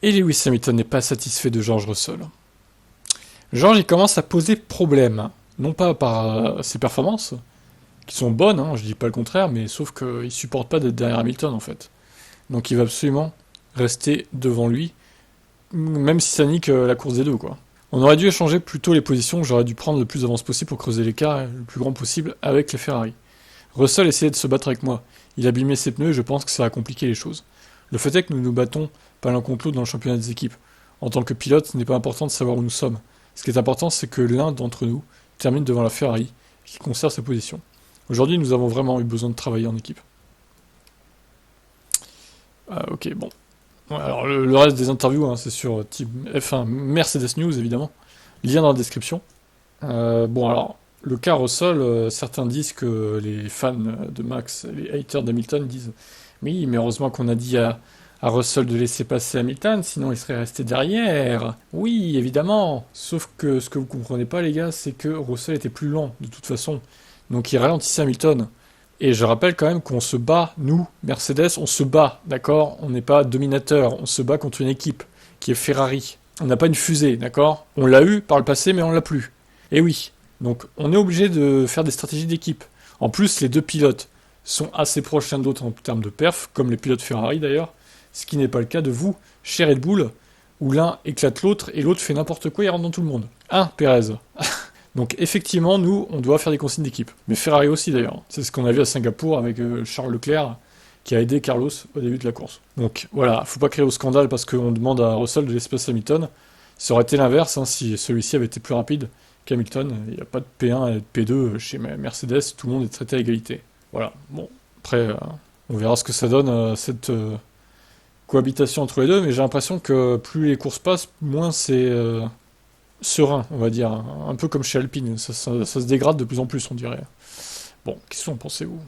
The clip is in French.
Et Lewis Hamilton n'est pas satisfait de George Russell. George, il commence à poser problème. Non pas par ses performances, qui sont bonnes, je dis pas le contraire, mais sauf qu'il supporte pas d'être derrière Hamilton, en fait. Donc il va absolument rester devant lui, même si ça nique la course des deux, quoi. On aurait dû échanger plus tôt les positions, j'aurais dû prendre le plus d'avance possible pour creuser l'écart le plus grand possible avec les Ferrari. Russell essayait de se battre avec moi. Il abîmait ses pneus et je pense que ça a compliqué les choses. Le fait est que nous nous battons pas l'un contre l'autre dans le championnat des équipes. En tant que pilote, ce n'est pas important de savoir où nous sommes. Ce qui est important, c'est que l'un d'entre nous termine devant la Ferrari et qu'il conserve sa position. Aujourd'hui, nous avons vraiment eu besoin de travailler en équipe. Ok, bon. Ouais, alors le reste des interviews, c'est sur Team F1 Mercedes News, évidemment. Lien dans la description. Bon, alors, le cas Russell, certains disent que les fans de Max, les haters d'Hamilton disent oui, mais heureusement qu'on a dit à Russell de laisser passer Hamilton, sinon il serait resté derrière. Oui, évidemment. Sauf que ce que vous comprenez pas, les gars, c'est que Russell était plus lent, de toute façon. Donc il ralentissait Hamilton. Et je rappelle quand même qu'on se bat, nous, Mercedes, on se bat, d'accord? On n'est pas dominateur, on se bat contre une équipe qui est Ferrari. On n'a pas une fusée, d'accord? On l'a eu par le passé, mais on l'a plus. Et oui, donc on est obligé de faire des stratégies d'équipe. En plus, les deux pilotes sont assez proches l'un de l'autre en termes de perf, comme les pilotes Ferrari d'ailleurs, ce qui n'est pas le cas de vous, chez Red Bull, où l'un éclate l'autre et l'autre fait n'importe quoi et rentre dans tout le monde. Perez. Donc effectivement, nous, on doit faire des consignes d'équipe. Mais Ferrari aussi d'ailleurs. C'est ce qu'on a vu à Singapour avec Charles Leclerc, qui a aidé Carlos au début de la course. Donc voilà, faut pas créer au scandale parce qu'on demande à Russell de laisser passer Hamilton. Ça aurait été l'inverse, si celui-ci avait été plus rapide qu'Hamilton. Il n'y a pas de P1 et de P2 chez Mercedes, tout le monde est traité à égalité. Voilà, bon, après, on verra ce que ça donne, cette cohabitation entre les deux, mais j'ai l'impression que plus les courses passent, moins c'est serein, on va dire. Un peu comme chez Alpine, ça se dégrade de plus en plus, on dirait. Bon, qu'est-ce que vous en pensez, vous?